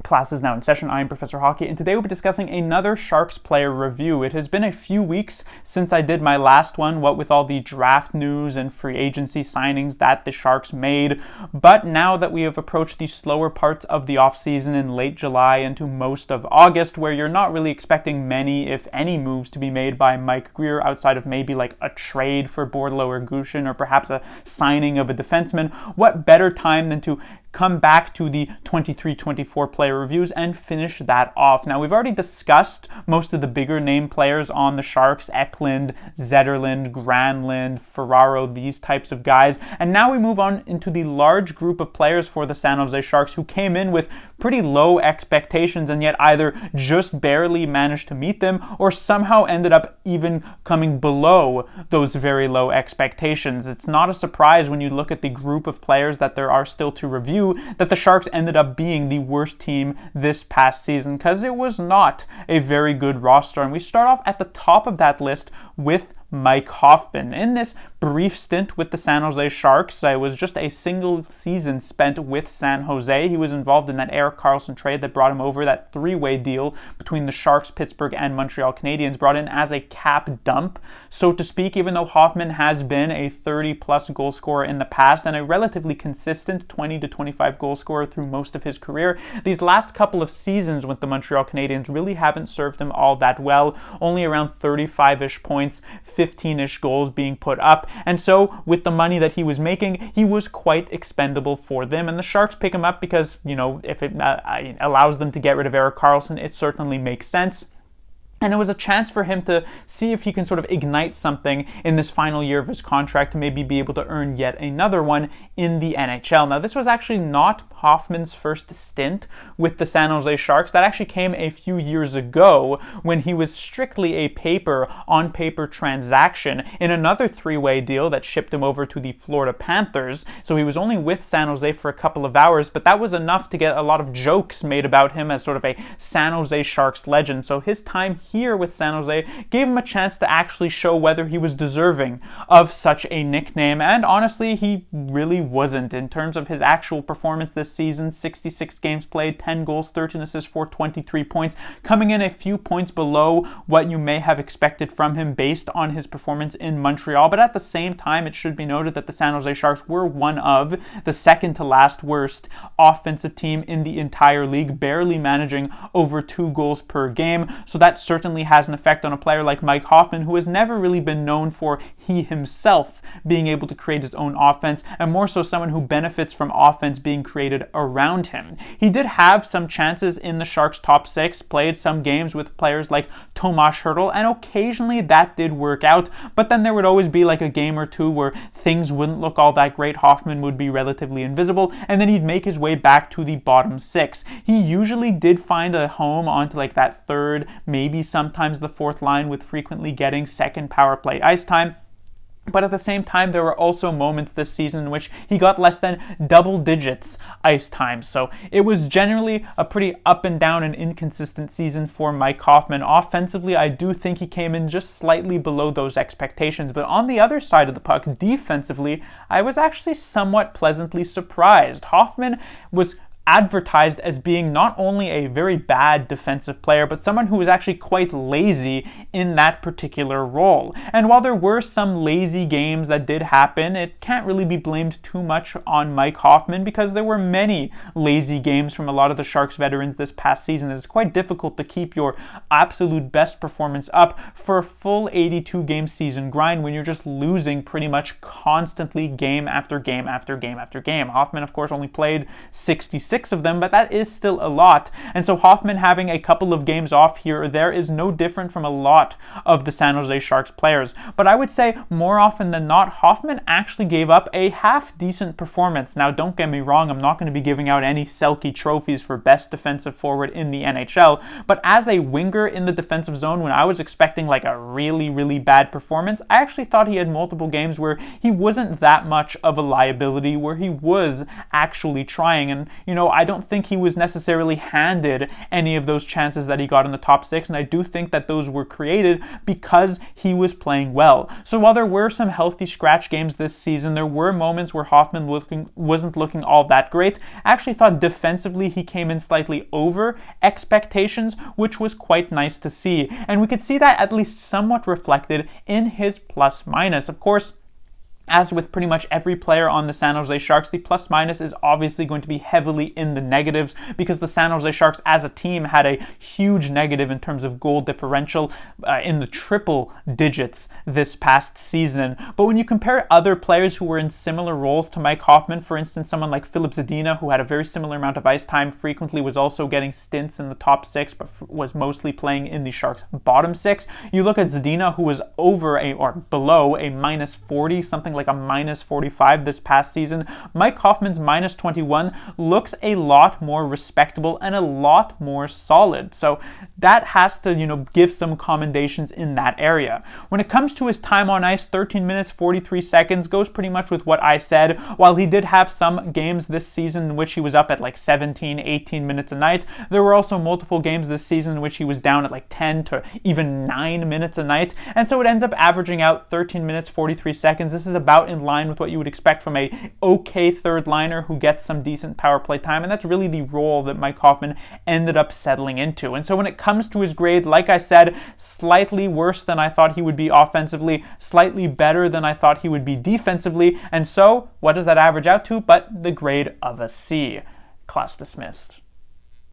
Class is now in session. I am Professor Hockey, and today we'll be discussing another Sharks player review. It has been a few weeks since I did my last one, what with all the draft news and free agency signings that the Sharks made. But now that we have approached the slower parts of the offseason in late July into most of August, where you're not really expecting many, if any, moves to be made by Mike Grier outside of maybe like a trade for Bordelot or Gushin, or perhaps a signing of a defenseman, what better time than to come back to the 23-24 player reviews and finish that off. Now, we've already discussed most of the bigger name players on the Sharks: Eklund, Zetterlund, Granlund, Ferraro, these types of guys. And now we move on into the large group of players for the San Jose Sharks who came in with pretty low expectations and yet either just barely managed to meet them or somehow ended up even coming below those very low expectations. It's not a surprise when you look at the group of players that there are still to review that the Sharks ended up being the worst team this past season, because it was not a very good roster. And we start off at the top of that list with Mike Hoffman. In this brief stint with the San Jose Sharks, it was just a single season spent with San Jose. He was involved in that Erik Karlsson trade that brought him over, that three-way deal between the Sharks, Pittsburgh, and Montreal Canadiens, brought in as a cap dump, so to speak, even though Hoffman has been a 30-plus goal scorer in the past and a relatively consistent 20 to 25 goal scorer through most of his career. These last couple of seasons with the Montreal Canadiens really haven't served him all that well, only around 35-ish points, 15-ish goals being put up, and so with the money that he was making, he was quite expendable for them, and the Sharks pick him up because, you know, if it allows them to get rid of Erik Karlsson, it certainly makes sense. And it was a chance for him to see if he can sort of ignite something in this final year of his contract to maybe be able to earn yet another one in the NHL. Now, this was actually not Hoffman's first stint with the San Jose Sharks. That actually came a few years ago when he was strictly a on-paper transaction in another three-way deal that shipped him over to the Florida Panthers. So he was only with San Jose for a couple of hours, but that was enough to get a lot of jokes made about him as sort of a San Jose Sharks legend. So his time here with San Jose gave him a chance to actually show whether he was deserving of such a nickname, and honestly, he really wasn't. In terms of his actual performance this season, 66 games played, 10 goals, 13 assists for 23 points, coming in a few points below what you may have expected from him based on his performance in Montreal. But at the same time, it should be noted that the San Jose Sharks were one of the second to last worst offensive team in the entire league, barely managing over 2 goals per game. So that certainly has an effect on a player like Mike Hoffman, who has never really been known for he himself being able to create his own offense, and more so someone who benefits from offense being created around him. He did have some chances in the Sharks' top 6, played some games with players like Tomas Hertl, and occasionally that did work out, but then there would always be like a game or two where things wouldn't look all that great. Hoffman would be relatively invisible, and then he'd make his way back to the bottom 6. He usually did find a home onto like that third, maybe sometimes the fourth line, with frequently getting second power play ice time. But at the same time, there were also moments this season in which he got less than double digits ice time. So it was generally a pretty up and down and inconsistent season for Mike Hoffman. Offensively, I do think he came in just slightly below those expectations. But on the other side of the puck, defensively, I was actually somewhat pleasantly surprised. Hoffman was advertised as being not only a very bad defensive player, but someone who was actually quite lazy in that particular role. And while there were some lazy games that did happen, it can't really be blamed too much on Mike Hoffman, because there were many lazy games from a lot of the Sharks veterans this past season. It's quite difficult to keep your absolute best performance up for a full 82-game season grind when you're just losing pretty much constantly game after game after game after game. Hoffman, of course, only played 66 of them, but that is still a lot. And so Hoffman having a couple of games off here or there is no different from a lot of the San Jose Sharks players. But I would say more often than not, Hoffman actually gave up a half-decent performance. Now, don't get me wrong, I'm not going to be giving out any Selke trophies for best defensive forward in the NHL, but as a winger in the defensive zone, when I was expecting like a really, really bad performance, I actually thought he had multiple games where he wasn't that much of a liability, where he was actually trying. And, you know, I don't think he was necessarily handed any of those chances that he got in the top six, and I do think that those were created because he was playing well. So while there were some healthy scratch games this season, there were moments where Hoffman wasn't looking all that great. I actually thought defensively he came in slightly over expectations, which was quite nice to see. And we could see that at least somewhat reflected in his plus minus. Of course, as with pretty much every player on the San Jose Sharks, the plus minus is obviously going to be heavily in the negatives because the San Jose Sharks as a team had a huge negative in terms of goal differential in the triple digits this past season. But when you compare other players who were in similar roles to Mike Hoffman, for instance, someone like Filip Zadina, who had a very similar amount of ice time, frequently was also getting stints in the top six, but was mostly playing in the Sharks' bottom six. You look at Zadina, who was over or below a minus 40, something like a minus 45 this past season. Mike Hoffman's minus 21 looks a lot more respectable and a lot more solid. So that has to, give some commendations in that area. When it comes to his time on ice, 13 minutes, 43 seconds, goes pretty much with what I said. While he did have some games this season in which he was up at like 17, 18 minutes a night, there were also multiple games this season in which he was down at like 10 to even 9 minutes a night. And so it ends up averaging out 13 minutes, 43 seconds. This is about in line with what you would expect from a okay third liner who gets some decent power play time, and that's really the role that Mike Hoffman ended up settling into. And so when it comes to his grade, like I said, slightly worse than I thought he would be offensively, slightly better than I thought he would be defensively, and so what does that average out to but the grade of a C? Class dismissed.